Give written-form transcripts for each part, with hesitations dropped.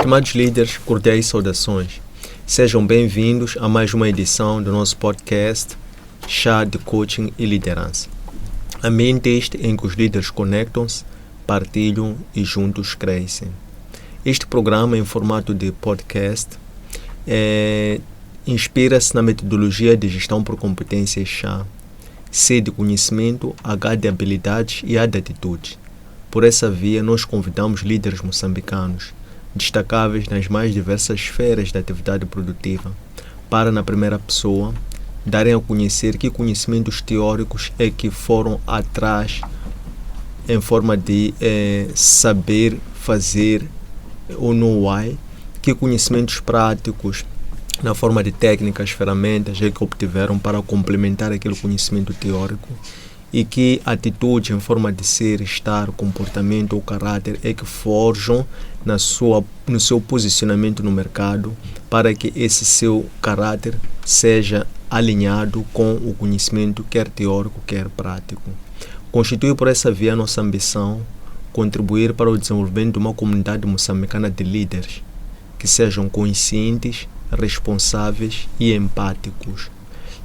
Estimados líderes, cordiais saudações. Sejam bem-vindos a mais uma edição do nosso podcast Chá de Coaching e Liderança. Ambiente este em que os líderes conectam-se, partilham e juntos crescem. Este programa em formato de podcast inspira-se na metodologia de gestão por competências chá, C de conhecimento, H de habilidades e A de atitudes. Por essa via, nós convidamos líderes moçambicanos, destacáveis nas mais diversas esferas da atividade produtiva, para, na primeira pessoa, darem a conhecer que conhecimentos teóricos é que foram atrás em forma de saber fazer o know-how, que conhecimentos práticos na forma de técnicas, ferramentas é que obtiveram para complementar aquele conhecimento teórico e que atitude em forma de ser, estar, comportamento ou caráter é que forjam no seu posicionamento no mercado para que esse seu caráter seja alinhado com o conhecimento quer teórico, quer prático. Constitui por essa via a nossa ambição contribuir para o desenvolvimento de uma comunidade moçambicana de líderes que sejam conscientes, responsáveis e empáticos.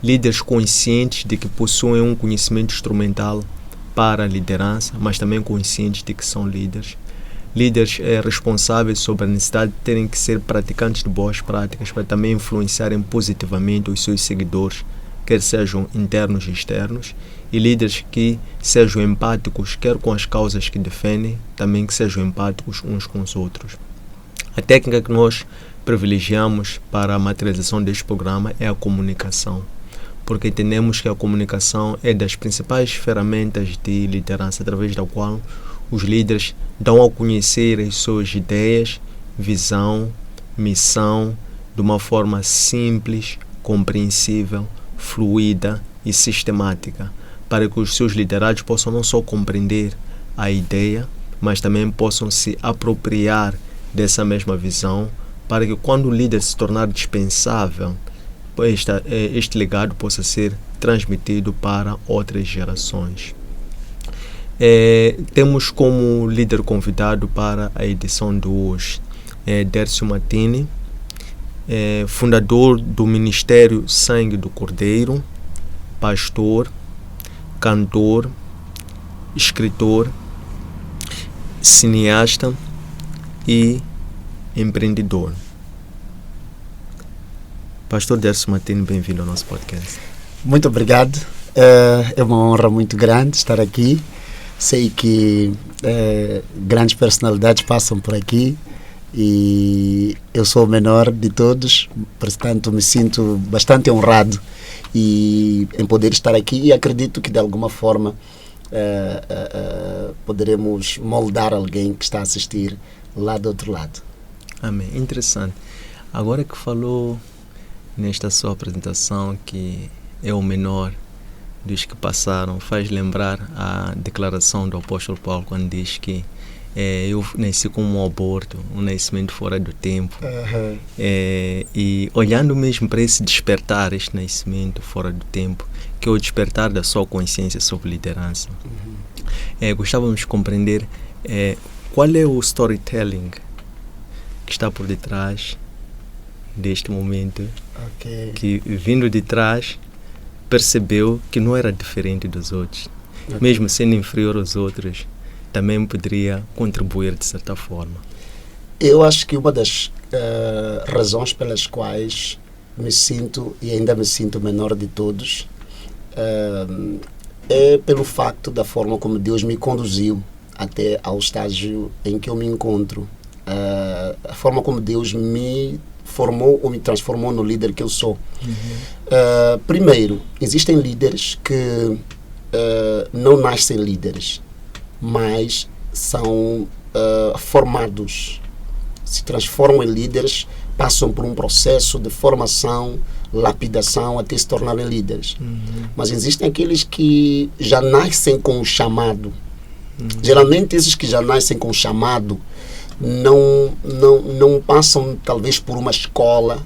Líderes conscientes de que possuem um conhecimento instrumental para a liderança, mas também conscientes de que são líderes. Líderes responsáveis sobre a necessidade de terem que ser praticantes de boas práticas para também influenciarem positivamente os seus seguidores, quer sejam internos e externos, e líderes que sejam empáticos, quer com as causas que defendem, também que sejam empáticos uns com os outros. A técnica que nós privilegiamos para a materialização deste programa é a comunicação, porque entendemos que a comunicação é das principais ferramentas de liderança, através da qual os líderes dão a conhecer as suas ideias, visão, missão, de uma forma simples, compreensível, fluida e sistemática, para que os seus liderados possam não só compreender a ideia, mas também possam se apropriar dessa mesma visão, para que quando o líder se tornar dispensável, este legado possa ser transmitido para outras gerações. Temos como líder convidado para a edição de hoje Dércio Martini, fundador do Ministério Sangue do Cordeiro, pastor, cantor, escritor, cineasta e empreendedor. Pastor Dércio Martini, bem-vindo ao nosso podcast. Muito obrigado. É uma honra muito grande estar aqui. Sei que grandes personalidades passam por aqui e eu sou o menor de todos, portanto me sinto bastante honrado em poder estar aqui e acredito que de alguma forma poderemos moldar alguém que está a assistir lá do outro lado. Amém. Interessante. Agora que falou nesta sua apresentação que é o menor dos que passaram, faz lembrar a declaração do apóstolo Paulo quando diz que eu nasci como um aborto, um nascimento fora do tempo. E olhando mesmo para esse despertar, este nascimento fora do tempo, que é o despertar da sua consciência sobre liderança, gostávamos de compreender qual é o storytelling que está por detrás deste momento, que vindo de trás percebeu que não era diferente dos outros, mesmo sendo inferior aos outros, também poderia contribuir de certa forma. Eu acho que uma das razões pelas quais me sinto e ainda me sinto o menor de todos é pelo facto da forma como Deus me conduziu até ao estágio em que eu me encontro, a forma como Deus me formou ou me transformou no líder que eu sou. Primeiro, existem líderes que não nascem líderes, mas são formados, se transformam em líderes, passam por um processo de formação, lapidação, até se tornarem líderes. Mas existem aqueles que já nascem com o chamado. Geralmente, esses que já nascem com o chamado não passam talvez por uma escola,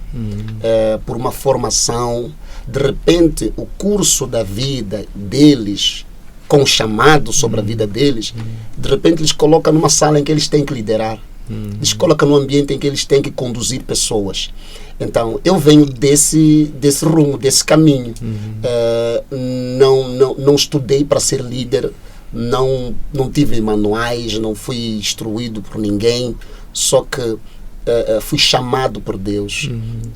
por uma formação. De repente o curso da vida deles, com chamado sobre a vida deles, de repente eles colocam numa sala em que eles têm que liderar. Lhes coloca num ambiente em que eles têm que conduzir pessoas. Então, eu venho desse rumo, desse caminho. Não estudei para ser líder, não tive manuais, não fui instruído por ninguém, só que fui chamado por Deus.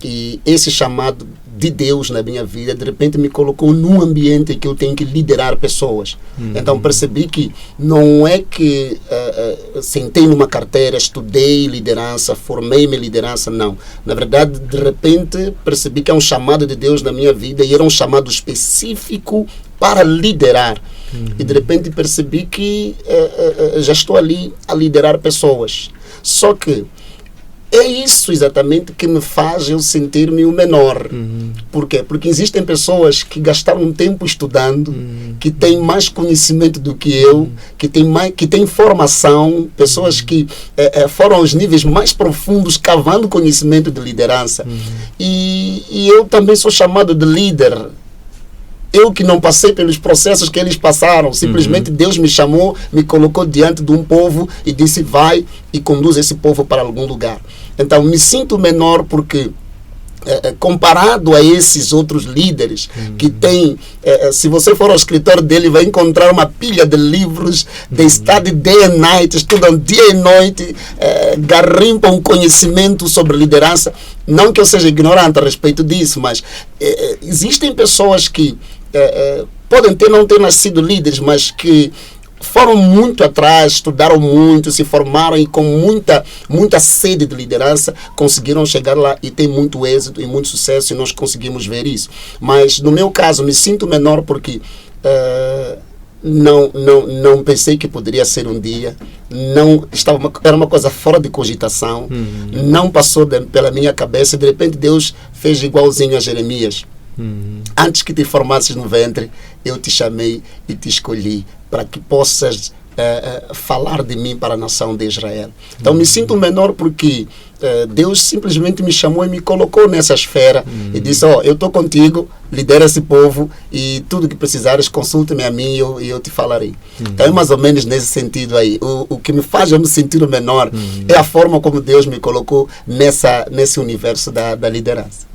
E esse chamado de Deus na minha vida, de repente me colocou num ambiente em que eu tenho que liderar pessoas. Então percebi que não é que sentei numa carteira, estudei liderança, formei-me em liderança, não. Na verdade, de repente percebi que é um chamado de Deus na minha vida e era um chamado específico para liderar. E de repente percebi que já estou ali a liderar pessoas. Só que é isso exatamente que me faz eu sentir-me o menor. Por quê? Porque existem pessoas que gastaram um tempo estudando, que têm mais conhecimento do que eu, que têm formação, pessoas que foram aos níveis mais profundos cavando conhecimento de liderança. E eu também sou chamado de líder. Eu que não passei pelos processos que eles passaram, simplesmente Deus me chamou, me colocou diante de um povo e disse, vai e conduz esse povo para algum lugar. Então me sinto menor porque comparado a esses outros líderes que têm, se você for ao escritório dele, vai encontrar uma pilha de livros, they study day and night, estudam dia e noite, garimpam conhecimento sobre liderança. Não que eu seja ignorante a respeito disso, mas existem pessoas que podem não ter nascido líderes, mas que foram muito atrás, estudaram muito, se formaram e com muita sede de liderança conseguiram chegar lá e tem muito êxito e muito sucesso, e nós conseguimos ver isso. Mas no meu caso me sinto menor porque não pensei que poderia ser um dia, era uma coisa fora de cogitação, não passou pela minha cabeça. De repente Deus fez igualzinho a Jeremias. Antes que te formasses no ventre, eu te chamei e te escolhi para que possas falar de mim para a nação de Israel. Então me sinto menor porque Deus simplesmente me chamou e me colocou nessa esfera e disse, eu estou contigo, lidera esse povo e tudo que precisares, consulte-me a mim e eu te falarei. Então é mais ou menos nesse sentido aí. O que me faz eu me sentir o menor é a forma como Deus me colocou nesse universo da liderança.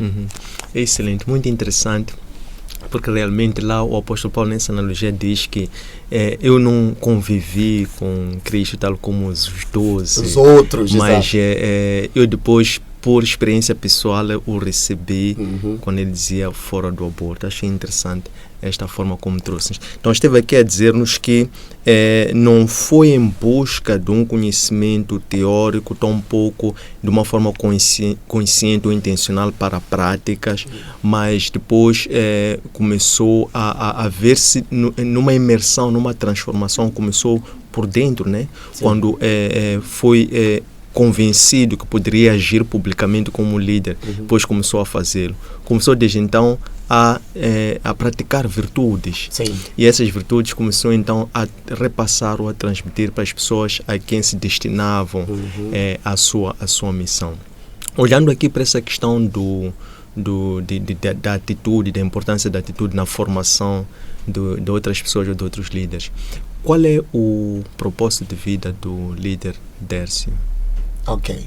É excelente, muito interessante, porque realmente lá o apóstolo Paulo nessa analogia diz que eu não convivi com Cristo tal como os 12, os outros, mas eu depois, por experiência pessoal, o recebi quando ele dizia fora do aborto. Achei interessante esta forma como trouxe. Então esteve aqui a dizer-nos que não foi em busca de um conhecimento teórico, tampouco de uma forma consciente ou intencional para práticas, mas depois começou a ver-se numa imersão, numa transformação, começou por dentro, né? Sim. Quando foi convencido que poderia agir publicamente como líder, depois começou a fazê-lo. Começou desde então a praticar virtudes. Sim. E essas virtudes começou então a repassar ou a transmitir para as pessoas a quem se destinavam a sua missão. Olhando aqui para essa questão da atitude, da importância da atitude na formação de outras pessoas ou de outros líderes, qual é o propósito de vida do líder Dércio? Ok.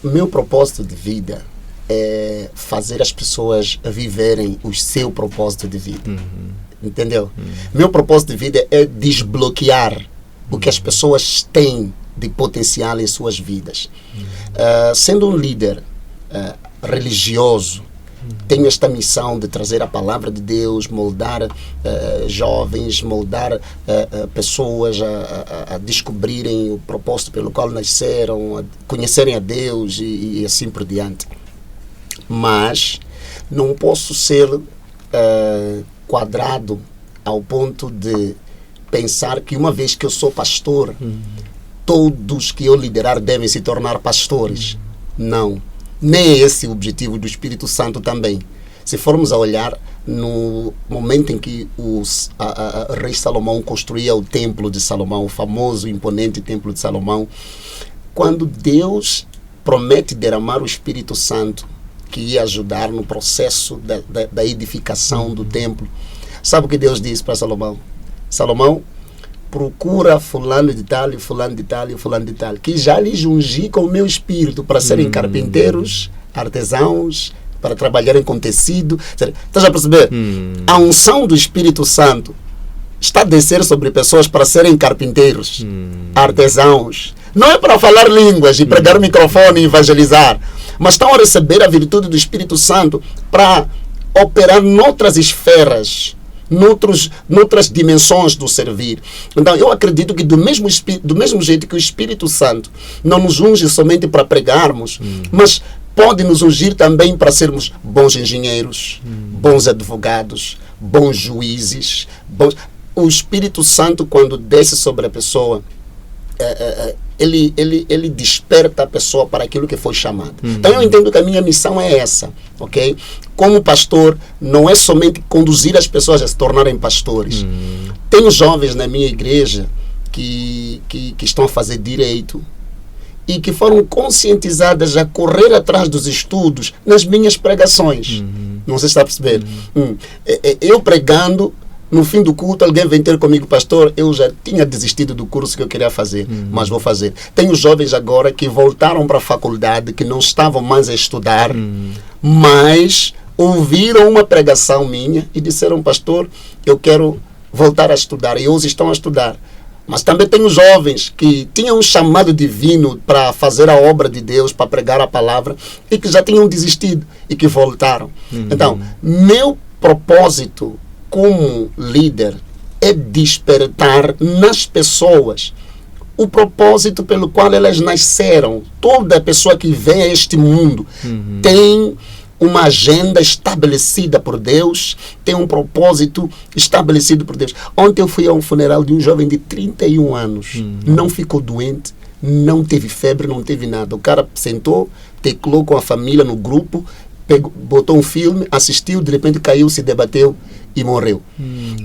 Meu propósito de vida é fazer as pessoas viverem o seu propósito de vida. Entendeu? Meu propósito de vida é desbloquear o que as pessoas têm de potencial em suas vidas. Sendo um líder religioso, tenho esta missão de trazer a palavra de Deus, moldar jovens, moldar pessoas a descobrirem o propósito pelo qual nasceram, a conhecerem a Deus e assim por diante. Mas não posso ser quadrado ao ponto de pensar que uma vez que eu sou pastor, todos que eu liderar devem se tornar pastores. Não. Nem é esse o objetivo do Espírito Santo também. Se formos a olhar no momento em que o rei Salomão construía o templo de Salomão, o famoso e imponente templo de Salomão, quando Deus promete derramar o Espírito Santo, que ia ajudar no processo da edificação do templo, sabe o que Deus disse para Salomão? Salomão, procura fulano de tal, e fulano de tal, e fulano de tal, que já lhes ungi com o meu espírito para serem carpinteiros, artesãos, para trabalharem com tecido. Estás a perceber? A unção do Espírito Santo está a descer sobre pessoas para serem carpinteiros, artesãos. Não é para falar línguas e pregar o microfone e evangelizar, mas estão a receber a virtude do Espírito Santo para operar noutras esferas, noutras dimensões do servir. Então, eu acredito que do mesmo jeito que o Espírito Santo não nos unge somente para pregarmos, mas pode nos ungir também para sermos bons engenheiros, bons advogados, bons juízes. O Espírito Santo, quando desce sobre a pessoa, ele desperta a pessoa para aquilo que foi chamado. Então eu entendo que a minha missão é essa, ok? Como pastor, não é somente conduzir as pessoas a se tornarem pastores. Tenho jovens na minha igreja que estão a fazer direito e que foram conscientizadas a correr atrás dos estudos nas minhas pregações. Não sei se está a perceber. Eu pregando, no fim do culto, alguém vem ter comigo, pastor, eu já tinha desistido do curso que eu queria fazer, mas vou fazer. Tenho jovens agora que voltaram para a faculdade, que não estavam mais a estudar, mas ouviram uma pregação minha e disseram, pastor, eu quero voltar a estudar. E hoje estão a estudar. Mas também tenho jovens que tinham um chamado divino para fazer a obra de Deus, para pregar a palavra, e que já tinham desistido e que voltaram. Então, meu propósito como líder é despertar nas pessoas o propósito pelo qual elas nasceram. Toda pessoa que vem a este mundo tem uma agenda estabelecida por Deus, tem um propósito estabelecido por Deus. Ontem eu fui a um funeral de um jovem de 31 anos, não ficou doente, não teve febre, não teve nada. O cara sentou, teclou com a família no grupo, botou um filme, assistiu, de repente caiu, se debateu e morreu.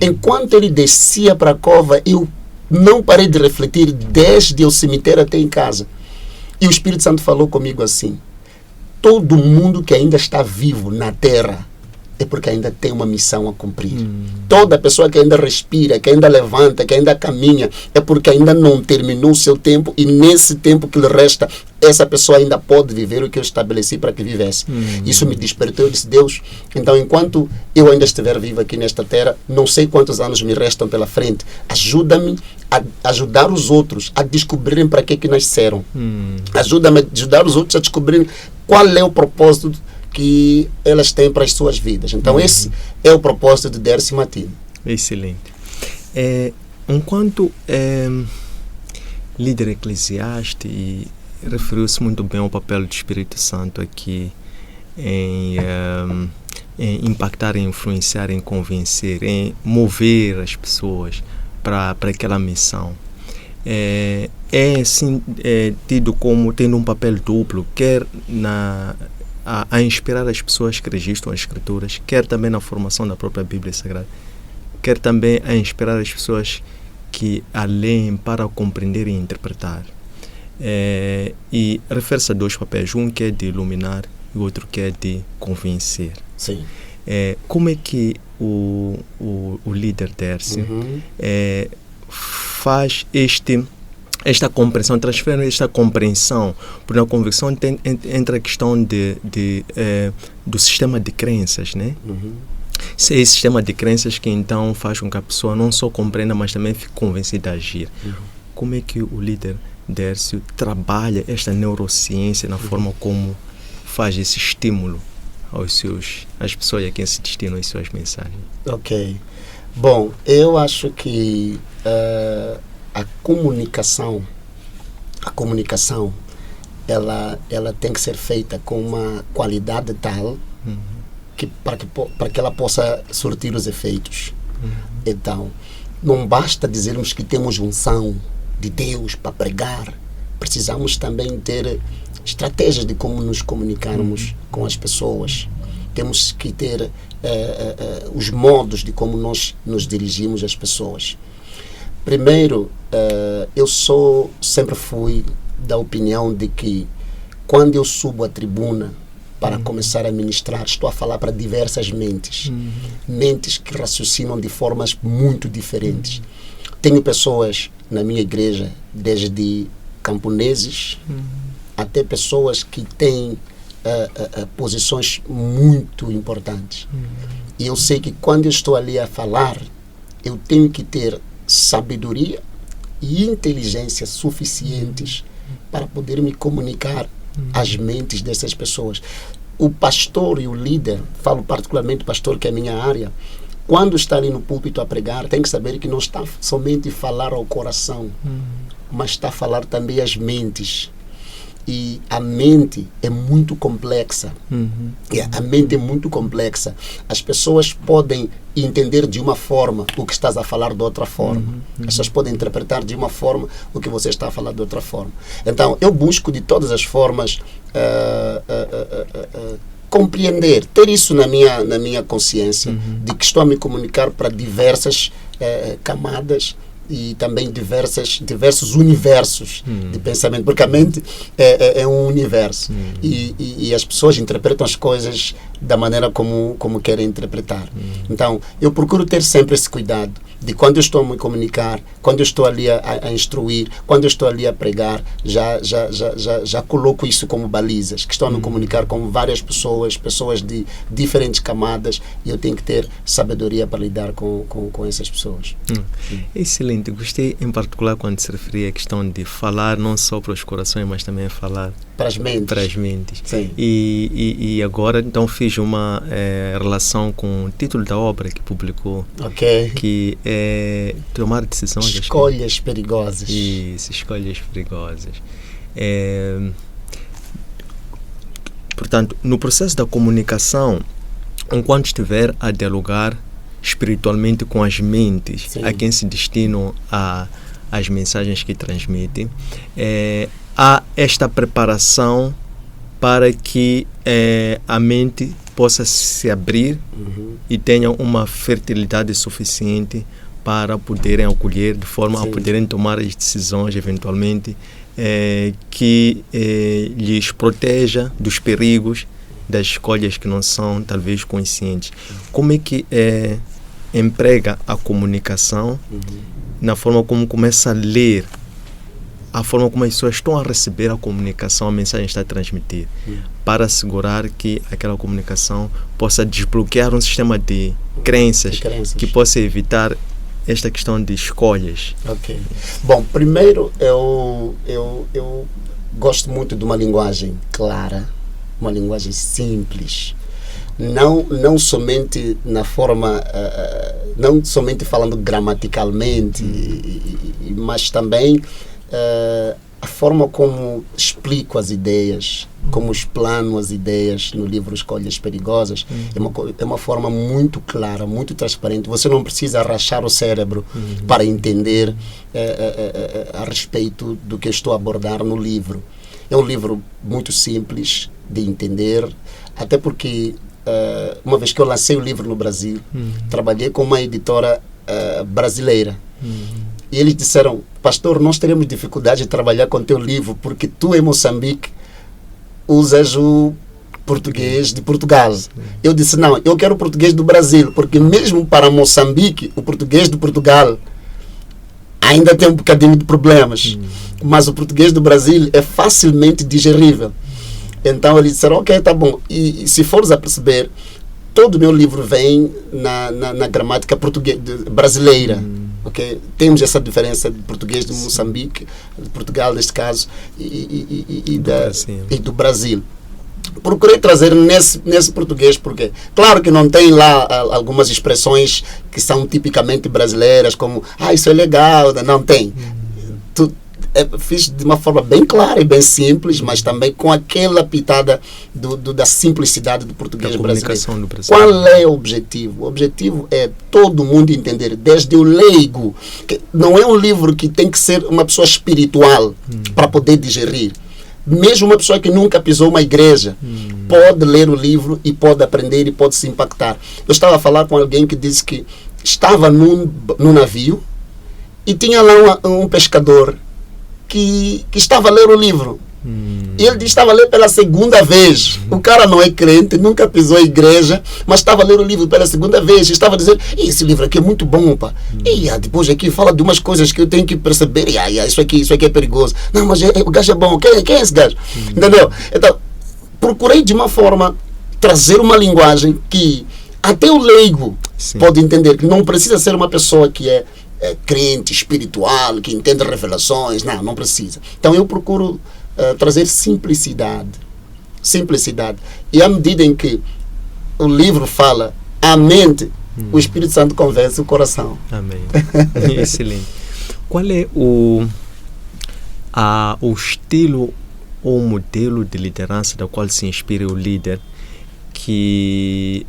Enquanto ele descia para a cova, eu não parei de refletir desde o cemitério até em casa. E o Espírito Santo falou comigo assim: todo mundo que ainda está vivo na terra é porque ainda tem uma missão a cumprir. Toda pessoa que ainda respira, que ainda levanta, que ainda caminha, é porque ainda não terminou o seu tempo, e nesse tempo que lhe resta, essa pessoa ainda pode viver o que eu estabeleci para que vivesse. Isso me despertou. Eu disse, Deus, então enquanto eu ainda estiver vivo aqui nesta terra, não sei quantos anos me restam pela frente, ajuda-me a ajudar os outros a descobrirem para que nasceram. Ajuda-me a ajudar os outros a descobrirem qual é o propósito que elas têm para as suas vidas. Então esse é o propósito de Dercy Matino. Excelente. Enquanto líder eclesiástico, e referiu-se muito bem ao papel do Espírito Santo aqui em impactar, em influenciar, em convencer, em mover as pessoas para aquela missão. Assim, tido como tendo um papel duplo, quer a inspirar as pessoas que registram as Escrituras, quer também na formação da própria Bíblia Sagrada, quer também a inspirar as pessoas que a leem para compreender e interpretar. E refere-se a dois papéis, um que é de iluminar e o outro que é de convencer. Sim. Como é que o líder Dercy faz esta compreensão, transfere esta compreensão, porque na convicção entra a questão do sistema de crenças, né? Esse sistema de crenças que então faz com que a pessoa não só compreenda, mas também fique convencida a agir. Como é que o líder Dercy trabalha esta neurociência na forma como faz esse estímulo às pessoas a quem se destinam as suas mensagens? Ok. Bom, eu acho que a comunicação, ela tem que ser feita com uma qualidade tal para que ela possa surtir os efeitos. Então, não basta dizermos que temos unção de Deus para pregar, precisamos também ter estratégias de como nos comunicarmos com as pessoas. Temos que ter os modos de como nós nos dirigimos às pessoas. Primeiro, eu sempre fui da opinião de que quando eu subo à tribuna para começar a ministrar, estou a falar para diversas mentes. Mentes que raciocinam de formas muito diferentes. tenho pessoas na minha igreja, desde camponeses até pessoas que têm posições muito importantes. E eu sei que quando eu estou ali a falar, eu tenho que ter sabedoria e inteligência suficientes para poder me comunicar às mentes dessas pessoas. O pastor e o líder, falo particularmente o pastor, que é a minha área, quando está ali no púlpito a pregar, tem que saber que não está somente a falar ao coração, mas está a falar também às mentes. E a mente é muito complexa. A mente é muito complexa. As pessoas podem entender de uma forma o que estás a falar de outra forma. As pessoas podem interpretar de uma forma o que você está a falar de outra forma. Então, eu busco de todas as formas compreender, ter isso na minha consciência, de que estou a me comunicar para diversas camadas e também diversos universos de pensamento, porque a mente é um universo e as pessoas interpretam as coisas da maneira como querem interpretar. Então, eu procuro ter sempre esse cuidado de quando eu estou a me comunicar, quando eu estou ali a instruir, quando eu estou ali a pregar, já coloco isso como balizas, que estou a me comunicar com várias pessoas de diferentes camadas, e eu tenho que ter sabedoria para lidar com essas pessoas. Excelente. Gostei em particular quando se referia à questão de falar não só para os corações, mas também falar para as mentes. Sim. E agora então fiz uma relação com o título da obra que publicou, que é Tomar Decisões. Escolhas Perigosas. Isso, Escolhas Perigosas. Portanto, no processo da comunicação, enquanto estiver a dialogar espiritualmente com as mentes, a quem se destinam as mensagens que transmitem, há esta preparação para que a mente possa se abrir e tenha uma fertilidade suficiente para poderem acolher, de forma a poderem tomar as decisões, eventualmente, que lhes proteja dos perigos das escolhas que não são, talvez, conscientes. Como é que emprega a comunicação na forma como começa a ler, a forma como as pessoas estão a receber a comunicação, a mensagem está a transmitir, para assegurar que aquela comunicação possa desbloquear um sistema de crenças que possa evitar esta questão de escolhas? Bom, primeiro eu gosto muito de uma linguagem clara, uma linguagem simples, não somente na forma, não somente falando gramaticalmente, mas também a forma como explico as ideias, como explano as ideias no livro Escolhas Perigosas, é uma forma muito clara, muito transparente. Você não precisa rachar o cérebro para entender a respeito do que estou a abordar no livro. É um livro muito simples de entender, até porque uma vez que eu lancei o livro no Brasil, trabalhei com uma editora brasileira. E eles disseram: pastor, nós teremos dificuldade de trabalhar com teu livro, porque tu em Moçambique usas o português de Portugal. Eu disse: não, eu quero o português do Brasil, porque mesmo para Moçambique, o português de Portugal ainda tem um bocadinho de problemas. Mas o português do Brasil é facilmente digerível. Então eles disseram: ok, tá bom. E se fores a perceber, todo o meu livro vem na gramática brasileira. Okay? Temos essa diferença de português de Moçambique, de Portugal neste caso, e do Brasil. Procurei trazer nesse português, porque claro que não tem lá algumas expressões que são tipicamente brasileiras, como isso é legal, não tem. Fiz de uma forma bem clara e bem simples, mas também com aquela pitada da simplicidade do português brasileiro. Do Brasil. Qual é o objetivo? O objetivo é todo mundo entender, desde o leigo, que não é um livro que tem que ser uma pessoa espiritual para poder digerir. Mesmo uma pessoa que nunca pisou uma igreja pode ler o livro e pode aprender e pode se impactar. Eu estava a falar com alguém que disse que estava num navio e tinha lá um pescador que estava a ler o livro. E ele diz que estava a ler pela segunda vez. O cara não é crente, nunca pisou em igreja, mas estava a ler o livro pela segunda vez. E estava a dizer, esse livro aqui é muito bom, pá. E depois aqui fala de umas coisas que eu tenho que perceber. Isso aqui é perigoso. Não, mas o gajo é bom. Quem é esse gajo? Entendeu? Então, procurei de uma forma trazer uma linguagem que até o leigo pode entender, que não precisa ser uma pessoa que é crente, espiritual, que entende revelações. Não precisa. Então eu procuro trazer simplicidade. E à medida em que o livro fala a mente, o Espírito Santo convence o coração. Amém. Excelente. Qual é o estilo ou modelo de liderança da qual se inspira o líder que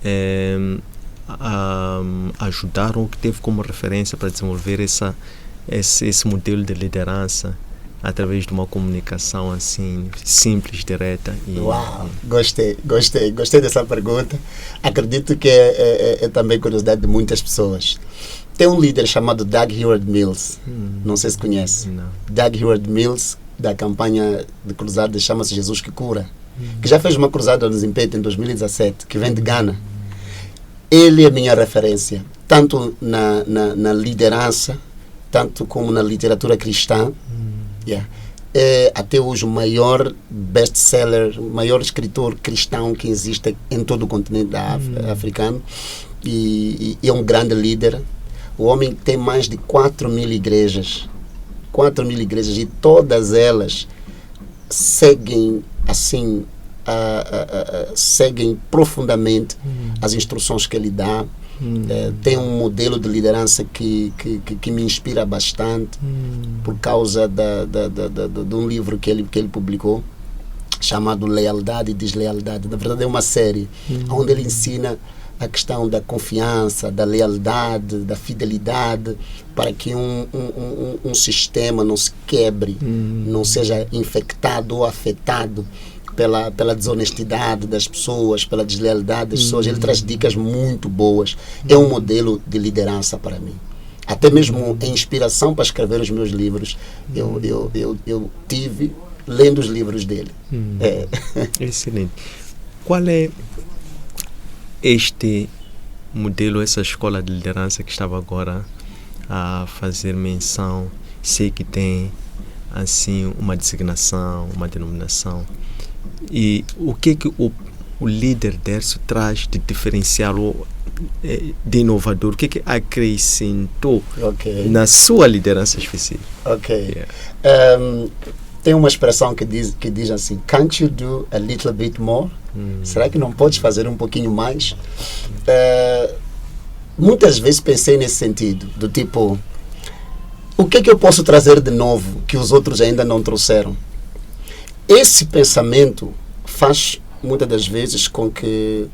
ajudaram ou que teve como referência para desenvolver esse modelo de liderança através de uma comunicação assim simples, direta? Uau, gostei dessa pergunta. Acredito que é também curiosidade de muitas pessoas. Tem um líder chamado Doug Hayward Mills, não sei se conhece. Não. Doug Hayward Mills, da campanha de cruzada chama-se Jesus que Cura, que já fez uma cruzada no Zimbabwe em 2017, que vem de Ghana. Ele é minha referência, tanto na liderança, tanto como na literatura cristã. É até hoje o maior best-seller, o maior escritor cristão que existe em todo o continente africano, e é um grande líder. O homem tem mais de 4.000 igrejas, e todas elas seguem assim, seguem profundamente as instruções que ele dá. Tem um modelo de liderança que me inspira bastante, por causa de um livro que ele publicou chamado Lealdade e Deslealdade. Na verdade é uma série onde ele ensina a questão da confiança, da lealdade, da fidelidade, para que um sistema não se quebre, não seja infectado ou afetado pela desonestidade das pessoas, pela deslealdade das pessoas. Ele traz dicas muito boas. É um modelo de liderança para mim. Até mesmo a inspiração para escrever os meus livros, eu tive lendo os livros dele. Excelente. Qual é este modelo, essa escola de liderança que estava agora a fazer menção? Sei que tem assim uma designação, uma denominação. E o que o líder Dércio traz de diferencial ou de inovador? O que acrescentou na sua liderança específica? Tem uma expressão que diz assim: can't you do a little bit more? Será que não podes fazer um pouquinho mais? Muitas vezes pensei nesse sentido, do tipo, o que eu posso trazer de novo que os outros ainda não trouxeram? Esse pensamento faz muitas das vezes com que,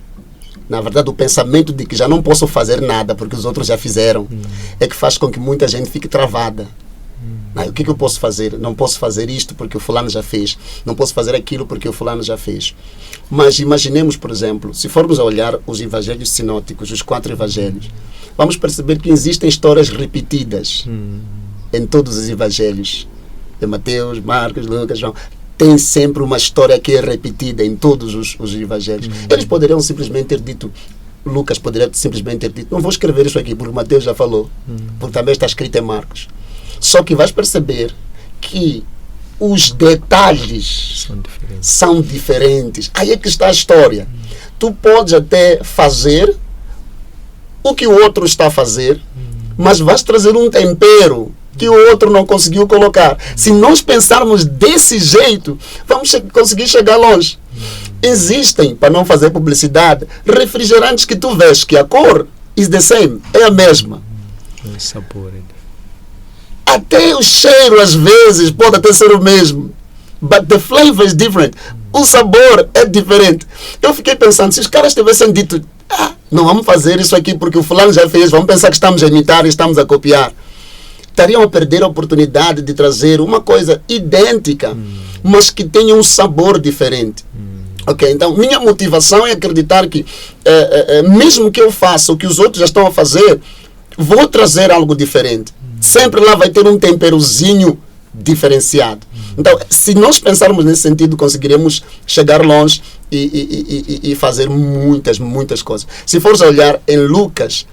na verdade, o pensamento de que já não posso fazer nada porque os outros já fizeram, é que faz com que muita gente fique travada. O que eu posso fazer? Não posso fazer isto porque o fulano já fez. Não posso fazer aquilo porque o fulano já fez. Mas imaginemos, por exemplo, se formos a olhar os evangelhos sinóticos, os 4 evangelhos, vamos perceber que existem histórias repetidas em todos os evangelhos. De Mateus, Marcos, Lucas, João. Tem sempre uma história que é repetida em todos os evangelhos. Eles poderiam simplesmente ter dito, Lucas poderia simplesmente ter dito, não vou escrever isso aqui porque Mateus já falou, porque também está escrito em Marcos. Só que vais perceber que os detalhes são diferentes. Aí é que está a história. Tu podes até fazer o que o outro está a fazer, mas vais trazer um tempero que o outro não conseguiu colocar. Se nós pensarmos desse jeito, vamos conseguir chegar longe. Existem, para não fazer publicidade, refrigerantes que tu vês que a cor is the same, é a mesma. O sabor. Até o cheiro, às vezes, pode até ser o mesmo. But the flavor is different. O sabor é diferente. Eu fiquei pensando, se os caras tivessem dito, não vamos fazer isso aqui porque o fulano já fez, vamos pensar que estamos a imitar e estamos a copiar, estariam a perder a oportunidade de trazer uma coisa idêntica, mas que tenha um sabor diferente. Então, minha motivação é acreditar que, mesmo que eu faça o que os outros já estão a fazer, vou trazer algo diferente. Sempre lá vai ter um temperozinho diferenciado. Então, se nós pensarmos nesse sentido, conseguiremos chegar longe e fazer muitas coisas. Se fores olhar em Lucas,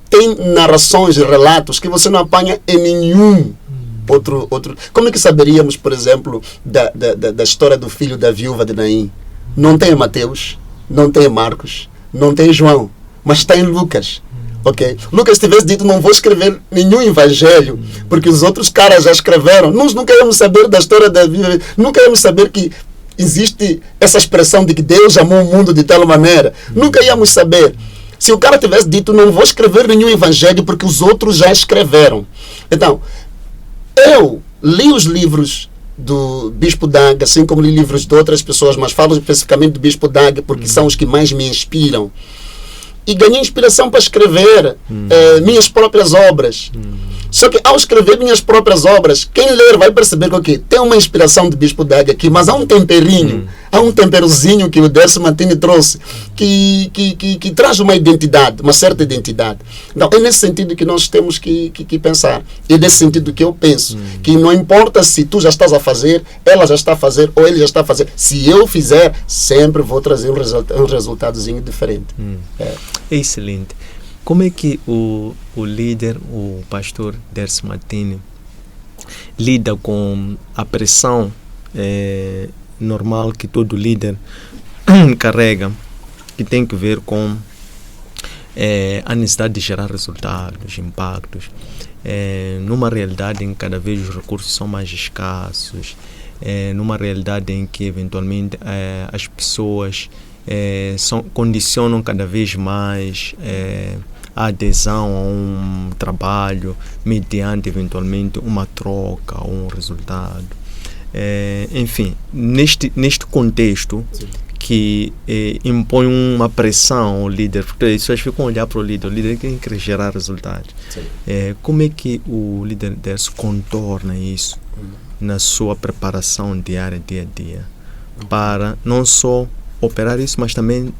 tem narrações e relatos que você não apanha em nenhum outro. Como é que saberíamos, por exemplo, da história do filho da viúva de Naim? Não tem em Mateus, não tem em Marcos, não tem em João, mas está em Lucas. Okay? Lucas tivesse dito, não vou escrever nenhum evangelho, porque os outros caras já escreveram. Nós nunca íamos saber da história da vida, nunca íamos saber que existe essa expressão de que Deus amou o mundo de tal maneira. Nunca íamos saber. Se o cara tivesse dito, não vou escrever nenhum evangelho, porque os outros já escreveram. Então, eu li os livros do Bispo Dag, assim como li livros de outras pessoas, mas falo especificamente do Bispo Dag, porque são os que mais me inspiram. E ganhei inspiração para escrever minhas próprias obras. Só que ao escrever minhas próprias obras, quem ler vai perceber que tem uma inspiração do Bispo Dag aqui, mas há um temperinho, há um temperozinho que o Décio Martini trouxe, que traz uma identidade, uma certa identidade. Então é nesse sentido que nós temos que pensar. É nesse sentido que eu penso, que não importa se tu já estás a fazer, ela já está a fazer, ou ele já está a fazer. Se eu fizer, sempre vou trazer um resultadozinho diferente. Excelente. Como é que o líder, o pastor Décio Martini, lida com a pressão normal que todo líder carrega, que tem que ver com a necessidade de gerar resultados, impactos, numa realidade em que cada vez os recursos são mais escassos, numa realidade em que eventualmente as pessoas condicionam cada vez mais a adesão a um trabalho mediante eventualmente uma troca ou um resultado. Enfim, neste contexto, sim, que impõe uma pressão ao líder, porque as pessoas ficam a olhar para o líder que quer gerar resultados. Como é que o líder Décio contorna isso na sua preparação diária, dia a dia, para não só operar isso, mas também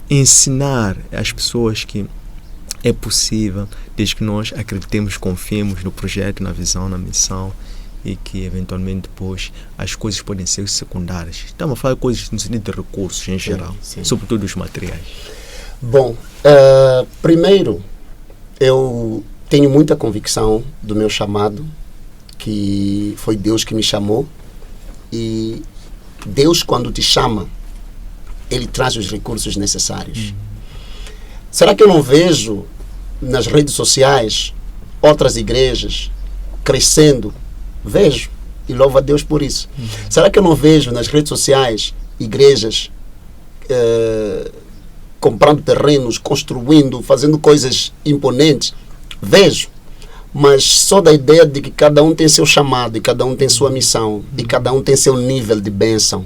ensinar às pessoas que é possível, desde que nós acreditemos, confiemos no projeto, na visão, na missão, e que eventualmente depois as coisas podem ser secundárias. Estamos a falar de coisas no sentido de recursos em geral, sim, sobretudo os materiais. Bom, primeiro, eu tenho muita convicção do meu chamado, que foi Deus que me chamou, e Deus, quando te chama, Ele traz os recursos necessários. Será que eu não vejo nas redes sociais outras igrejas crescendo? Vejo, e louvo a Deus por isso. Será que eu não vejo nas redes sociais igrejas comprando terrenos, construindo, fazendo coisas imponentes? Vejo, mas só da ideia de que cada um tem seu chamado, e cada um tem sua missão, e cada um tem seu nível de bênção.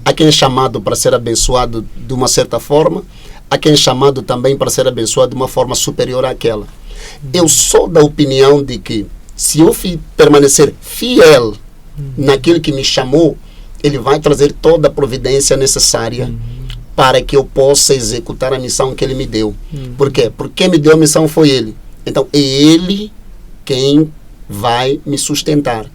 Há quem é chamado para ser abençoado de uma certa forma, há quem é chamado também para ser abençoado de uma forma superior àquela. Eu sou da opinião de que, se eu permanecer fiel naquilo que me chamou, Ele vai trazer toda a providência necessária para que eu possa executar a missão que Ele me deu. Por quê? Porque quem me deu a missão foi Ele. Então, é Ele quem vai me sustentar.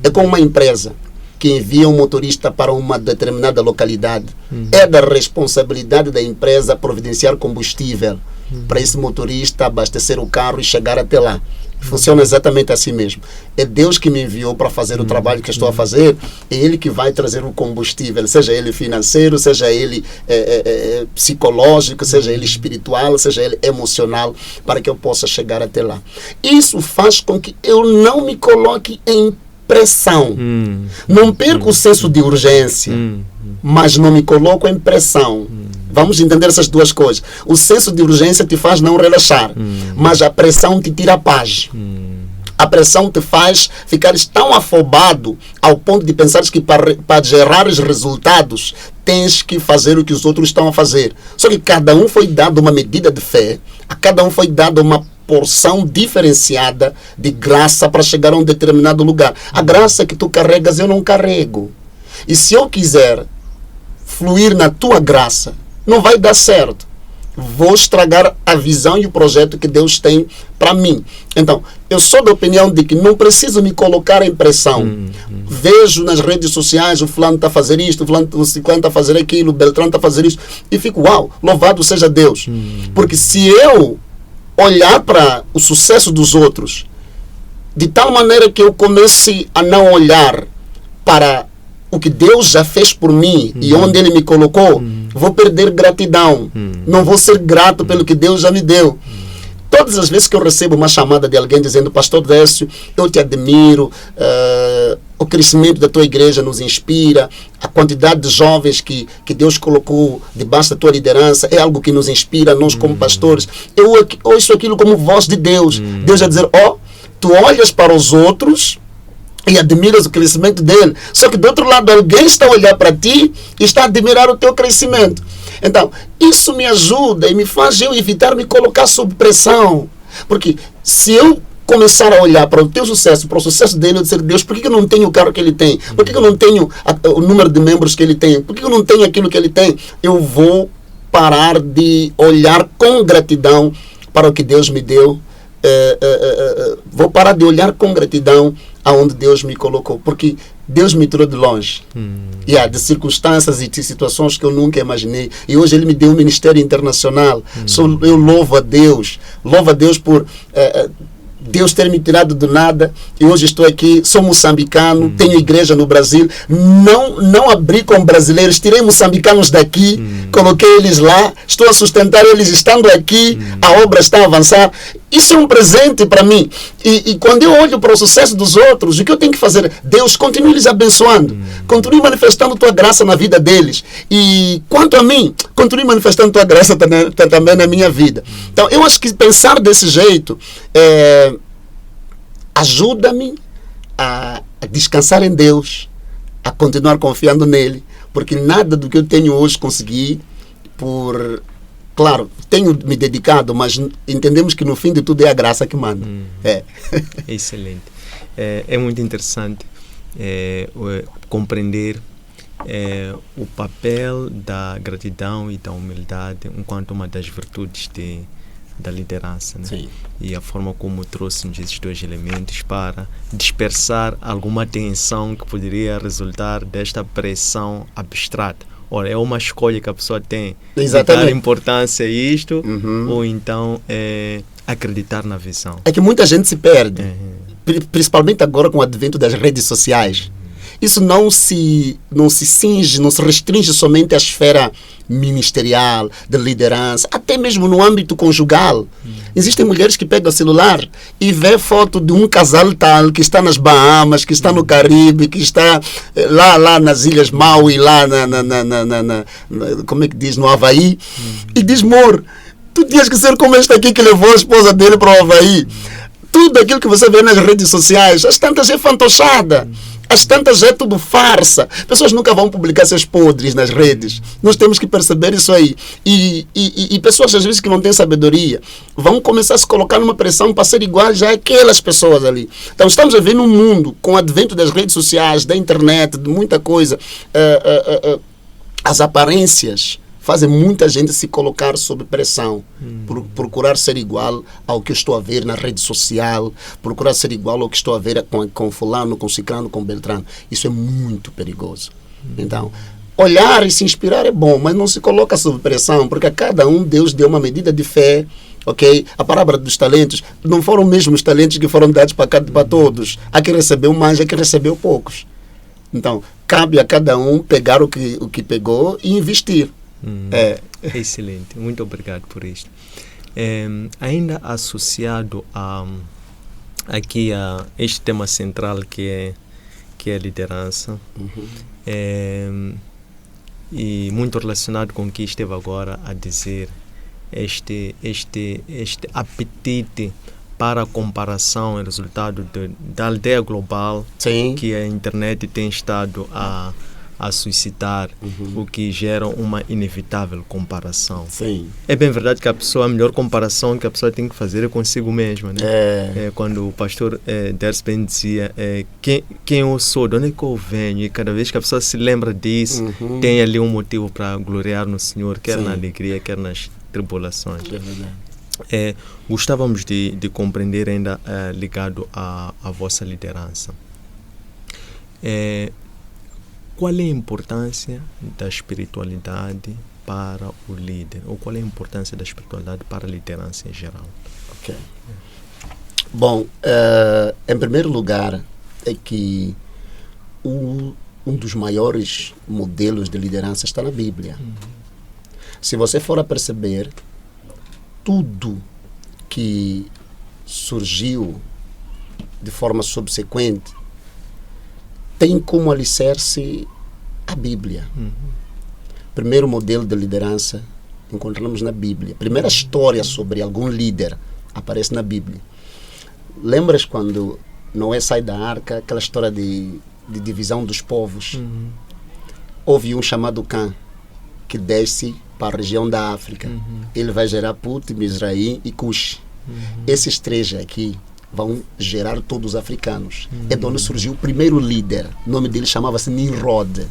É como uma empresa que envia um motorista para uma determinada localidade. É da responsabilidade da empresa providenciar combustível para esse motorista abastecer o carro e chegar até lá. Funciona exatamente assim mesmo. É Deus que me enviou para fazer o trabalho que estou a fazer, é Ele que vai trazer o combustível, seja ele financeiro, seja ele psicológico, seja ele espiritual, seja ele emocional, para que eu possa chegar até lá. Isso faz com que eu não me coloque em pressão. Não perco o senso de urgência, mas não me coloco em pressão. Vamos entender essas duas coisas. O senso de urgência te faz não relaxar, mas a pressão te tira a paz. A pressão te faz ficares tão afobado ao ponto de pensares que para gerar os resultados tens que fazer o que os outros estão a fazer. Só que cada um foi dado uma medida de fé, a cada um foi dado uma porção diferenciada de graça para chegar a um determinado lugar. A graça que tu carregas eu não carrego. E se eu quiser fluir na tua graça, não vai dar certo. vou estragar a visão e o projeto que Deus tem para mim. Então, eu sou da opinião de que não preciso me colocar em pressão. Vejo nas redes sociais, o fulano está a fazer isto, o ciclano está a fazer aquilo, o Beltrano está a fazer isto, e fico, uau, louvado seja Deus. Porque se eu olhar para o sucesso dos outros, de tal maneira que eu comece a não olhar para o que Deus já fez por mim e onde Ele me colocou, vou perder gratidão. Não vou ser grato pelo que Deus já me deu. Todas as vezes que eu recebo uma chamada de alguém dizendo, Pastor Décio, eu te admiro, o crescimento da tua igreja nos inspira, a quantidade de jovens que Deus colocou debaixo da tua liderança é algo que nos inspira, nós como pastores. Eu ouço aquilo como voz de Deus. Deus vai dizer, tu olhas para os outros e admiras o crescimento dele. Só que do outro lado, alguém está a olhar para ti e está a admirar o teu crescimento. Então, isso me ajuda e me faz eu evitar me colocar sob pressão. Porque se eu começar a olhar para o teu sucesso, para o sucesso dele, eu dizer, Deus, por que eu não tenho o carro que ele tem? Por que eu não tenho o número de membros que ele tem? Por que eu não tenho aquilo que ele tem? Eu vou parar de olhar com gratidão para o que Deus me deu. Vou parar de olhar com gratidão aonde Deus me colocou, porque Deus me tirou de longe, de circunstâncias e de situações que eu nunca imaginei, e hoje Ele me deu um ministério internacional. Eu louvo a Deus por Deus ter me tirado do nada, e hoje estou aqui, sou moçambicano, tenho igreja no Brasil, não abri com brasileiros, tirei moçambicanos daqui, coloquei eles lá, estou a sustentar eles estando aqui, a obra está a avançar. Isso é um presente para mim. E quando eu olho para o sucesso dos outros, o que eu tenho que fazer? Deus, continue lhes abençoando. Continue manifestando tua graça na vida deles. E quanto a mim, continue manifestando tua graça também na minha vida. Então, eu acho que pensar desse jeito ajuda-me a descansar em Deus, a continuar confiando nele, porque nada do que eu tenho hoje consegui por... Claro, tenho me dedicado, mas entendemos que no fim de tudo é a graça que manda. Excelente. É muito interessante compreender o papel da gratidão e da humildade enquanto uma das virtudes da liderança, né? Sim. E a forma como trouxe-nos esses dois elementos para dispersar alguma tensão que poderia resultar desta pressão abstrata. Ora, é uma escolha que a pessoa tem. Exatamente. Dar importância a isto, ou então acreditar na visão. É que muita gente se perde, principalmente agora com o advento das redes sociais. Isso não se cinge, não se restringe somente à esfera ministerial, de liderança, até mesmo no âmbito conjugal. Existem mulheres que pegam o celular e vê foto de um casal tal que está nas Bahamas, que está no Caribe, que está lá nas Ilhas Maui, lá como é que diz, no Havaí, e diz, amor, tu tinhas que ser como este aqui que levou a esposa dele para o Havaí. Tudo aquilo que você vê nas redes sociais, as tantas é fantochada. As tantas é tudo farsa. Pessoas nunca vão publicar seus podres nas redes. Nós temos que perceber isso aí. E pessoas, às vezes, que não têm sabedoria, vão começar a se colocar numa pressão para ser iguais àquelas pessoas ali. Então, estamos a ver num mundo, com o advento das redes sociais, da internet, de muita coisa, as aparências fazem muita gente se colocar sob pressão, por procurar ser igual ao que eu estou a ver na rede social, procurar ser igual ao que estou a ver com fulano, com ciclano, com beltrano. Isso é muito perigoso. Então, olhar e se inspirar é bom, mas não se coloca sob pressão, porque a cada um Deus deu uma medida de fé, ok? A parábola dos talentos não foram mesmo os talentos que foram dados para todos. Há quem recebeu mais, há quem recebeu poucos. Então, cabe a cada um pegar o que pegou e investir. Excelente, muito obrigado por isto. Ainda associado aqui a este tema central que é a liderança, e muito relacionado com o que esteve agora a dizer, este apetite para a comparação é resultado da aldeia global. Sim. Que a internet tem estado a suscitar, o que gera uma inevitável comparação. Sim. É bem verdade que a melhor comparação que a pessoa tem que fazer é consigo mesma, né? Quando o pastor Décio bem dizia quem eu sou, de onde é que eu venho, e cada vez que a pessoa se lembra disso, tem ali um motivo para gloriar no Senhor, quer na alegria, quer nas tribulações. É verdade. Gostávamos de compreender ainda ligado à vossa liderança. Qual é a importância da espiritualidade para o líder? Ou qual é a importância da espiritualidade para a liderança em geral? Ok. Bom, em primeiro lugar, é que um dos maiores modelos de liderança está na Bíblia. Se você for a perceber, tudo que surgiu de forma subsequente tem como alicerce a Bíblia. Primeiro modelo de liderança encontramos na Bíblia. Primeira história sobre algum líder aparece na Bíblia. Lembras quando Noé sai da arca, aquela história de divisão dos povos? Houve um chamado Cã, que desce para a região da África. Ele vai gerar Put, Mizraim e Cush. Esses três aqui vão gerar todos os africanos. É de onde surgiu o primeiro líder. O nome dele chamava-se Nimrod.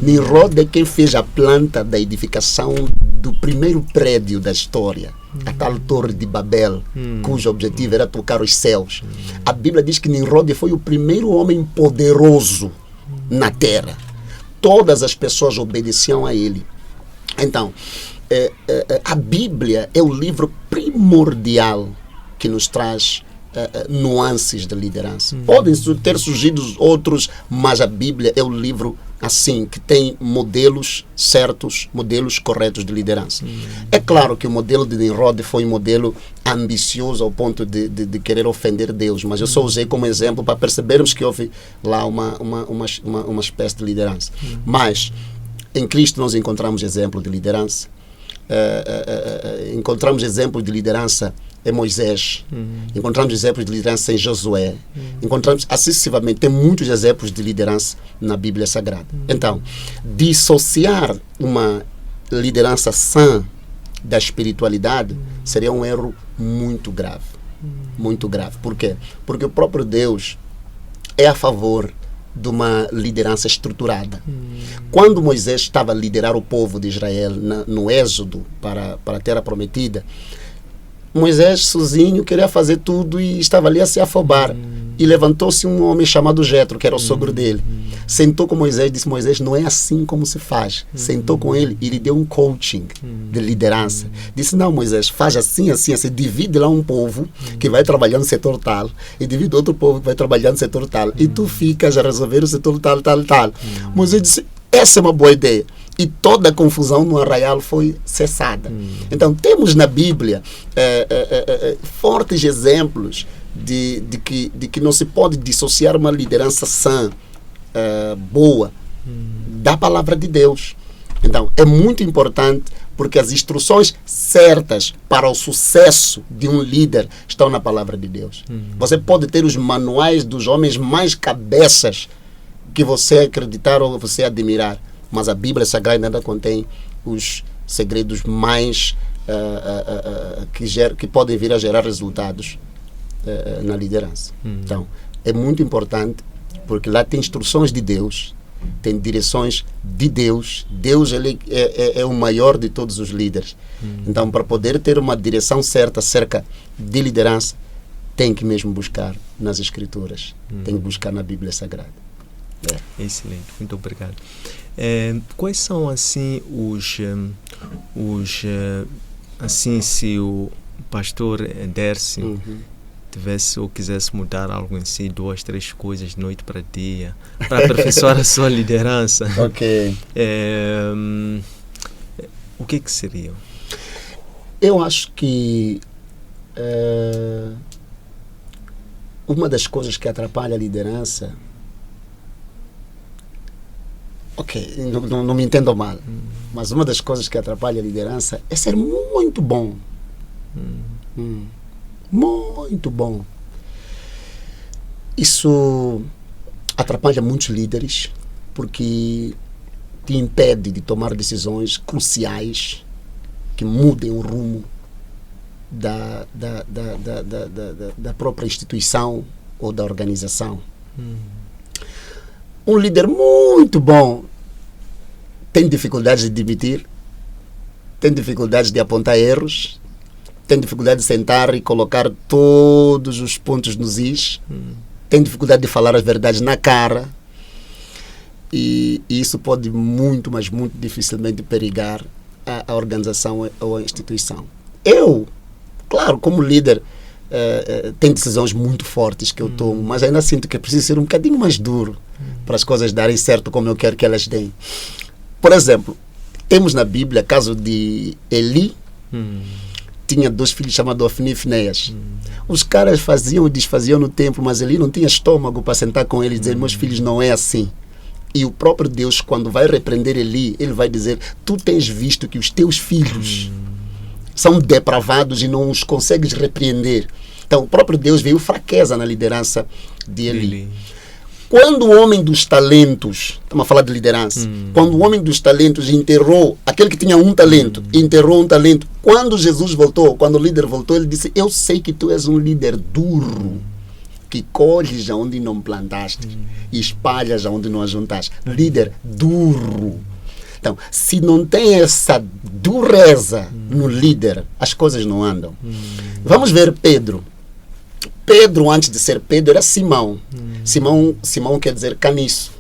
Nimrod é quem fez a planta da edificação do primeiro prédio da história, a tal Torre de Babel, cujo objetivo era tocar os céus. A Bíblia diz que Nimrod foi o primeiro homem poderoso na terra. Todas as pessoas obedeciam a ele. Então, a Bíblia é o livro primordial que nos traz nuances de liderança. Podem ter surgido outros, mas a Bíblia é o livro assim, que tem modelos certos, modelos corretos de liderança. É claro que o modelo de Nimrod foi um modelo ambicioso ao ponto de querer ofender Deus, mas eu só usei como exemplo para percebermos que houve lá uma espécie de liderança. Mas em Cristo nós encontramos exemplo de liderança. Encontramos exemplos de liderança em Moisés, encontramos exemplos de liderança em Josué, encontramos assim sucessivamente, tem muitos exemplos de liderança na Bíblia Sagrada. Então, dissociar uma liderança sã da espiritualidade seria um erro muito grave. Muito grave. Por quê? Porque o próprio Deus é a favor de uma liderança estruturada. Quando Moisés estava a liderar o povo de Israel no êxodo para a terra prometida, Moisés sozinho queria fazer tudo e estava ali a se afobar. E levantou-se um homem chamado Jetro, que era o sogro dele. Sentou com Moisés e disse: Moisés, não é assim como se faz. Sentou com ele e lhe deu um coaching de liderança. Disse: não, Moisés, faz assim, assim, assim. Divide lá um povo que vai trabalhar no setor tal e divide outro povo que vai trabalhar no setor tal. E tu ficas a resolver o setor tal, tal, tal. Moisés disse: essa é uma boa ideia. E toda a confusão no arraial foi cessada. Então, temos na Bíblia fortes exemplos de que não se pode dissociar uma liderança sã, boa, da palavra de Deus. Então, é muito importante porque as instruções certas para o sucesso de um líder estão na palavra de Deus. Você pode ter os manuais dos homens mais cabeças que você acreditar ou você admirar, mas a Bíblia Sagrada ainda contém os segredos mais que podem vir a gerar resultados na liderança. Então, é muito importante porque lá tem instruções de Deus, tem direções de Deus. Deus ele é o maior de todos os líderes. Então, para poder ter uma direção certa acerca de liderança, tem que mesmo buscar nas Escrituras, tem que buscar na Bíblia Sagrada. Excelente, muito obrigado. Quais são assim assim, se o pastor Dércio tivesse ou quisesse mudar algo em si, 2, 3 coisas de noite para dia, para aperfeiçoar a sua liderança, Ok. O que seria? Eu acho que uma das coisas que atrapalha a liderança, não me entendam mal, mas uma das coisas que atrapalha a liderança é ser muito bom. Muito bom. Isso atrapalha muitos líderes porque te impede de tomar decisões cruciais que mudem o rumo da própria instituição ou da organização. Um líder muito bom tem dificuldades de demitir tem dificuldades de apontar erros, tem dificuldade de sentar e colocar todos os pontos nos is, tem dificuldade de falar as verdades na cara, e isso pode muito, mas muito dificilmente perigar a organização ou a instituição. Eu, claro, como líder, tenho decisões muito fortes que eu tomo, mas ainda sinto que preciso ser um bocadinho mais duro para as coisas darem certo como eu quero que elas deem. Por exemplo, temos na Bíblia caso de Eli, tinha 2 filhos chamados Ofni e Finéias. Os caras faziam e desfaziam no templo, mas Eli não tinha estômago para sentar com eles e dizer, meus filhos, não é assim. E o próprio Deus, quando vai repreender Eli, ele vai dizer, tu tens visto que os teus filhos são depravados e não os consegues repreender. Então o próprio Deus viu fraqueza na liderança de Eli. Quando o homem dos talentos, estamos a falar de liderança, quando o homem dos talentos enterrou, aquele que tinha um talento, enterrou um talento, quando Jesus voltou, quando o líder voltou, ele disse, eu sei que tu és um líder duro, que colhes aonde não plantaste e espalhas aonde não ajuntaste. Líder duro. Então, se não tem essa dureza no líder, as coisas não andam. Vamos ver Pedro. Pedro, antes de ser Pedro, era Simão. Simão quer dizer caniço.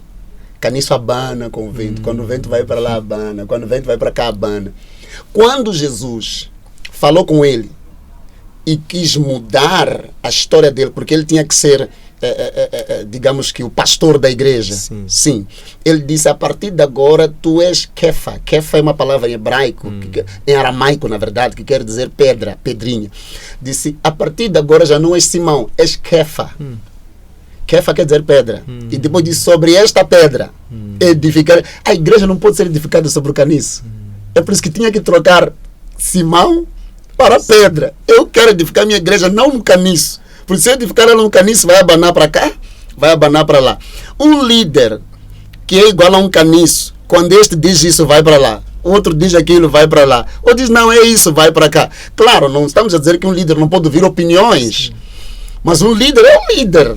Caniço abana com o vento. Quando o vento vai para lá, abana. Quando o vento vai para cá, abana. Quando Jesus falou com ele e quis mudar a história dele, porque ele tinha que ser, digamos que o pastor da igreja. Sim. Ele disse, a partir de agora tu és Kefa. Kefa é uma palavra em hebraico, em aramaico na verdade, que quer dizer pedra, pedrinha. Disse, a partir de agora já não és Simão, és Kefa. Kefa quer dizer pedra. E depois disse, sobre esta pedra edificar. A igreja não pode ser edificada sobre o caniço. É por isso que tinha que trocar Simão para pedra. Eu quero edificar minha igreja não no caniço. Porque se eu edificar ela no caniço, vai abanar para cá, vai abanar para lá. Um líder que é igual a um caniço, quando este diz isso, vai para lá. O outro diz aquilo, vai para lá. Ou diz, não, é isso, vai para cá. Claro, não estamos a dizer que um líder não pode ouvir opiniões. Mas um líder é um líder.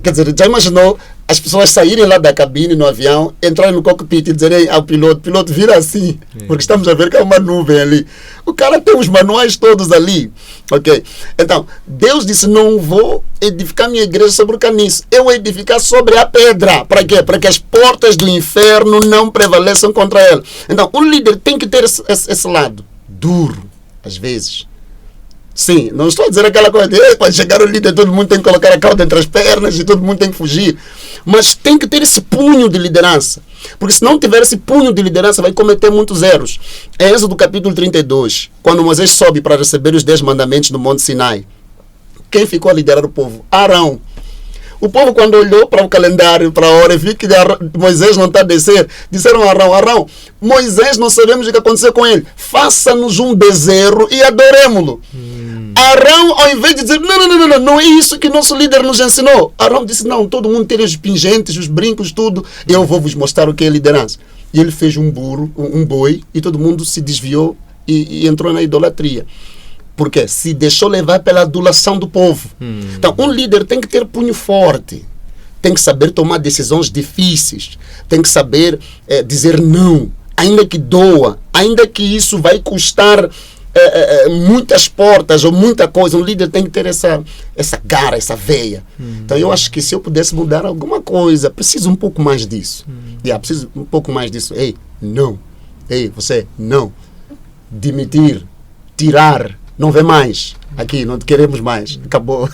Quer dizer, já imaginou as pessoas saírem lá da cabine no avião, entrarem no cockpit e dizerem ao piloto vira assim, porque estamos a ver que há uma nuvem ali. O cara tem os manuais todos ali. Ok? Então, Deus disse, não vou edificar minha igreja sobre o caniço. Eu vou edificar sobre a pedra. Para quê? Para que as portas do inferno não prevaleçam contra ela. Então, o líder tem que ter esse lado duro, às vezes. Sim, não estou a dizer aquela coisa de quando chegar o líder todo mundo tem que colocar a cauda entre as pernas e todo mundo tem que fugir. Mas tem que ter esse punho de liderança. Porque se não tiver esse punho de liderança, vai cometer muitos erros. É Êxodo capítulo 32, quando Moisés sobe para receber os 10 mandamentos no Monte Sinai. Quem ficou a liderar o povo? Arão. O povo, quando olhou para o calendário, para a hora, e viu que Moisés não está a descer, disseram a Arão, Moisés, não sabemos o que aconteceu com ele. Faça-nos um bezerro e adoremos-lo. Arão, ao invés de dizer, não é isso que nosso líder nos ensinou. Arão disse, não, todo mundo tem os pingentes, os brincos, tudo. Eu vou vos mostrar o que é liderança. E ele fez um boi, e todo mundo se desviou e entrou na idolatria. Porque se deixou levar pela adulação do povo. Então, um líder tem que ter punho forte. Tem que saber tomar decisões difíceis. Tem que saber dizer não. Ainda que doa. Ainda que isso vai custar muitas portas ou muita coisa. Um líder tem que ter essa garra, essa veia. Então, eu acho que se eu pudesse mudar alguma coisa, preciso um pouco mais disso. Preciso um pouco mais disso. Ei, não. Ei, você, não. Demitir. Tirar. Não vê mais. Aqui, não te queremos mais. Acabou.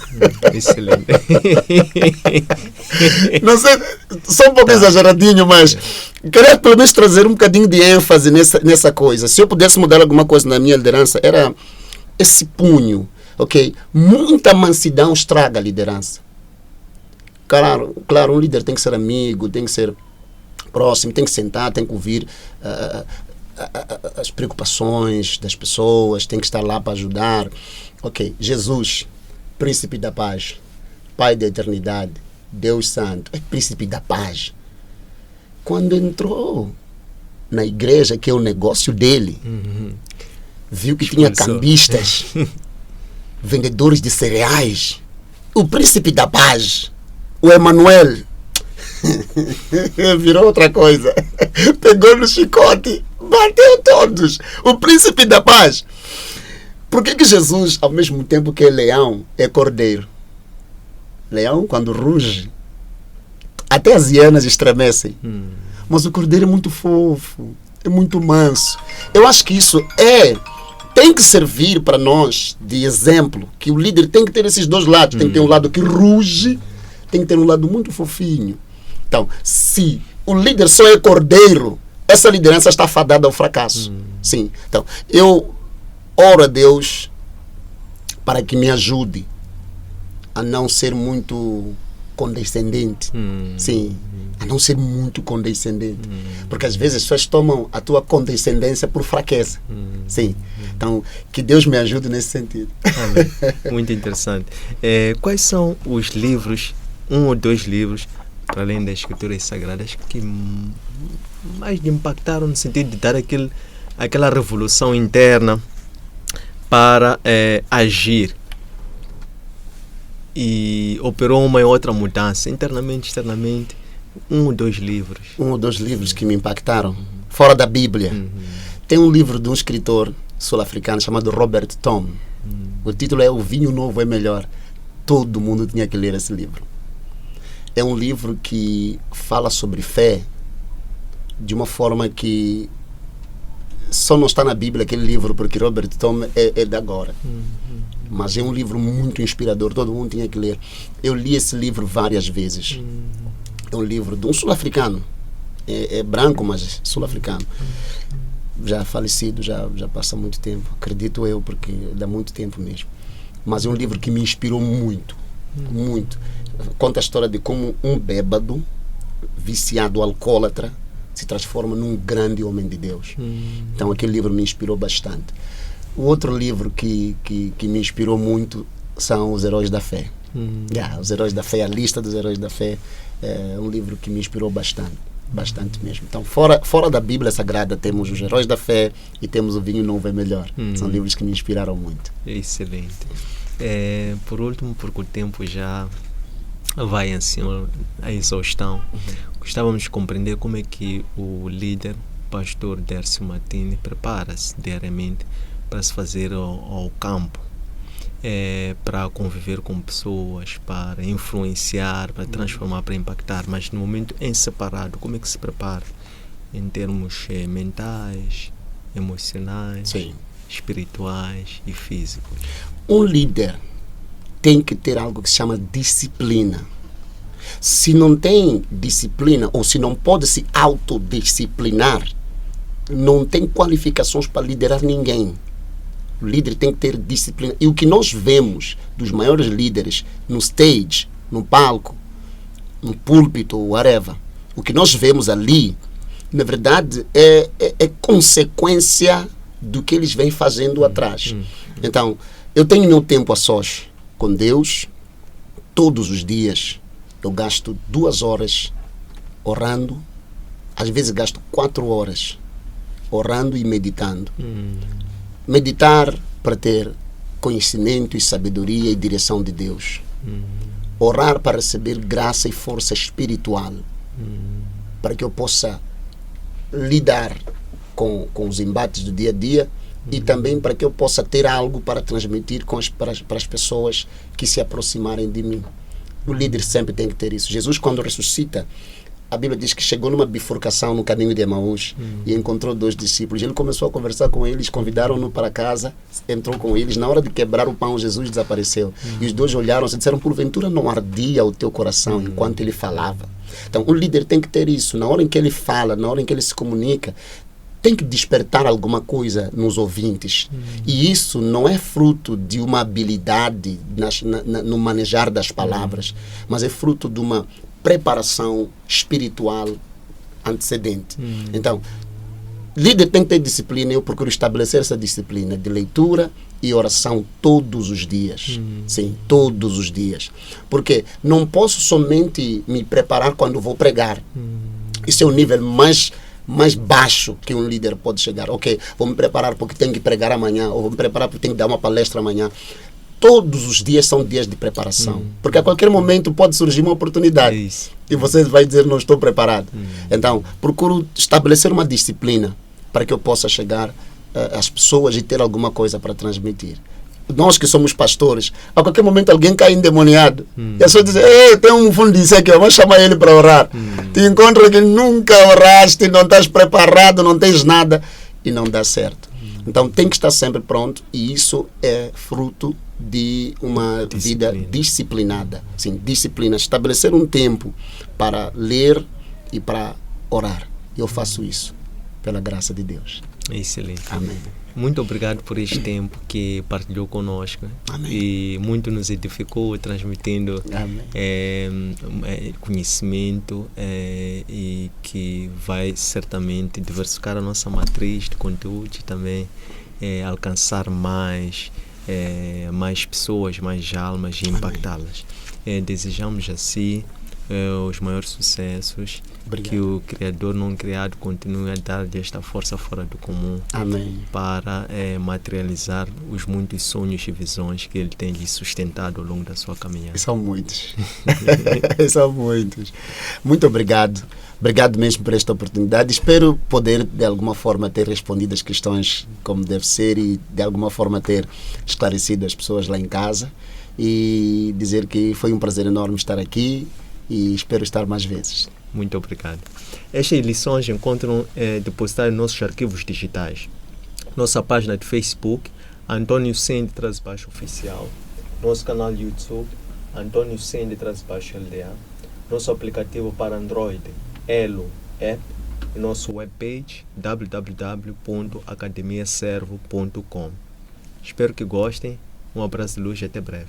Excelente. Não sei, sou um pouco exageradinho, mas queria pelo menos trazer um bocadinho de ênfase nessa coisa. Se eu pudesse mudar alguma coisa na minha liderança, era esse punho. Ok? Muita mansidão estraga a liderança. Claro, um líder tem que ser amigo, tem que ser próximo, tem que sentar, tem que ouvir as preocupações das pessoas, tem que estar lá para ajudar. Ok, Jesus, príncipe da paz, Pai da eternidade, Deus Santo, é príncipe da paz. Quando entrou na igreja, que é o negócio dele, viu que tinha cambistas, vendedores de cereais, o príncipe da paz, o Emanuel, virou outra coisa. Pegou no chicote, Bateu todos. O príncipe da paz. Por que Jesus, ao mesmo tempo que é leão, é cordeiro? Leão, quando ruge, até as hienas estremecem. Mas o cordeiro é muito fofo, é muito manso. Eu acho que isso tem que servir para nós de exemplo, que o líder tem que ter esses dois lados. Tem que ter um lado que ruge, tem que ter um lado muito fofinho. Então, se o líder só é cordeiro, essa liderança está fadada ao fracasso. Sim. Então, eu oro a Deus para que me ajude a não ser muito condescendente. Sim. A não ser muito condescendente. Porque às vezes as pessoas tomam a tua condescendência por fraqueza. Sim. Então, que Deus me ajude nesse sentido. Muito interessante. Quais são os livros, 1 ou 2 livros, para além das escrituras sagradas, que mais me impactaram no sentido de dar aquela revolução interna para agir? E operou uma e outra mudança, internamente, externamente. 1 ou 2 livros. 1 ou 2 livros que me impactaram, fora da Bíblia. Tem um livro de um escritor sul-africano chamado Robert Tom. O título é O Vinho Novo é Melhor. Todo mundo tinha que ler esse livro. É um livro que fala sobre fé de uma forma que só não está na Bíblia aquele livro, porque Robert Tom é de agora. Mas é um livro muito inspirador, todo mundo tinha que ler. Eu li esse livro várias vezes. É um livro de um sul-africano. É branco, mas sul-africano. Já falecido, já passa muito tempo. Acredito eu, porque dá muito tempo mesmo. Mas é um livro que me inspirou muito. Muito. Conta a história de como um bêbado, viciado, alcoólatra, se transforma num grande homem de Deus. Então aquele livro me inspirou bastante. O outro livro que me inspirou muito são Os Heróis da Fé. Os Heróis da Fé, a lista dos Heróis da Fé, é um livro que me inspirou bastante mesmo. Então, fora da Bíblia Sagrada, temos Os Heróis da Fé e temos O Vinho Novo é Melhor. São livros que me inspiraram muito. Excelente. Por último, porque o tempo já vai assim a exaustão, gostávamos de compreender como é que o líder, pastor Dércio Martini, prepara-se diariamente para se fazer ao campo, para conviver com pessoas, para influenciar, para transformar, para impactar, mas no momento em separado, como é que se prepara em termos mentais, emocionais, Sim. espirituais e físicos? Um líder tem que ter algo que se chama disciplina. Se não tem disciplina, ou se não pode se autodisciplinar, não tem qualificações para liderar ninguém. O líder tem que ter disciplina. E o que nós vemos dos maiores líderes no stage, no palco, no púlpito, whatever, o que nós vemos ali, na verdade, é consequência do que eles vêm fazendo atrás. Então, eu tenho meu tempo a sós com Deus. Todos os dias eu gasto 2 horas orando. Às vezes gasto 4 horas orando e meditando. Meditar para ter conhecimento e sabedoria e direção de Deus. Orar para receber graça e força espiritual, para que eu possa lidar com os embates do dia a dia e também para que eu possa ter algo para transmitir para as pessoas que se aproximarem de mim. O líder sempre tem que ter isso. Jesus, quando ressuscita, a Bíblia diz que chegou numa bifurcação no caminho de Emaús e encontrou 2 discípulos. Ele começou a conversar com eles, convidaram-no para casa, entrou com eles. Na hora de quebrar o pão, Jesus desapareceu. E os 2 olharam-se e disseram: porventura não ardia o teu coração enquanto ele falava? Então, o líder tem que ter isso. Na hora em que ele fala, na hora em que ele se comunica, tem que despertar alguma coisa nos ouvintes. E isso não é fruto de uma habilidade no manejar das palavras, mas é fruto de uma preparação espiritual antecedente. Então, líder tem que ter disciplina. Eu procuro estabelecer essa disciplina de leitura e oração todos os dias. Sim, todos os dias. Porque não posso somente me preparar quando vou pregar. Isso é o nível mais baixo que um líder pode chegar. Ok, vou me preparar porque tenho que pregar amanhã, ou vou me preparar porque tenho que dar uma palestra amanhã. Todos os dias são dias de preparação. Porque a qualquer momento pode surgir uma oportunidade. E você vai dizer: não estou preparado. Então, procuro estabelecer uma disciplina para que eu possa chegar às pessoas e ter alguma coisa para transmitir. Nós que somos pastores, a qualquer momento alguém cai endemoniado. E as pessoas dizem, tem um fundista aqui, vamos chamar ele para orar. Te encontra que nunca oraste, não estás preparado, não tens nada e não dá certo. Então tem que estar sempre pronto, e isso é fruto de uma vida disciplinada. Sim, disciplina. Estabelecer um tempo para ler e para orar. Eu faço isso pela graça de Deus. Excelente. Amém. Muito obrigado por este tempo que partilhou conosco. Amém. E muito nos edificou, transmitindo conhecimento e que vai certamente diversificar a nossa matriz de conteúdo e também alcançar mais pessoas, mais almas e impactá-las. Desejamos assim os maiores sucessos. Obrigado. Que o Criador não criado continue a dar esta força fora do comum. Amém. Para materializar os muitos sonhos e visões que ele tem lhe sustentado ao longo da sua caminhada. São muitos. São muitos. Muito obrigado. Obrigado mesmo por esta oportunidade. Espero poder, de alguma forma, ter respondido as questões como deve ser e, de alguma forma, ter esclarecido as pessoas lá em casa e dizer que foi um prazer enorme estar aqui e espero estar mais vezes. Muito obrigado. Estas lições encontram depositadas em nossos arquivos digitais. Nossa página de Facebook, Antônio Sende_Oficial. Nosso canal de YouTube, Antônio Sende_LDA. Nosso aplicativo para Android, Elo App. E nosso webpage, www.academiaservo.com. Espero que gostem. Um abraço de luz e até breve.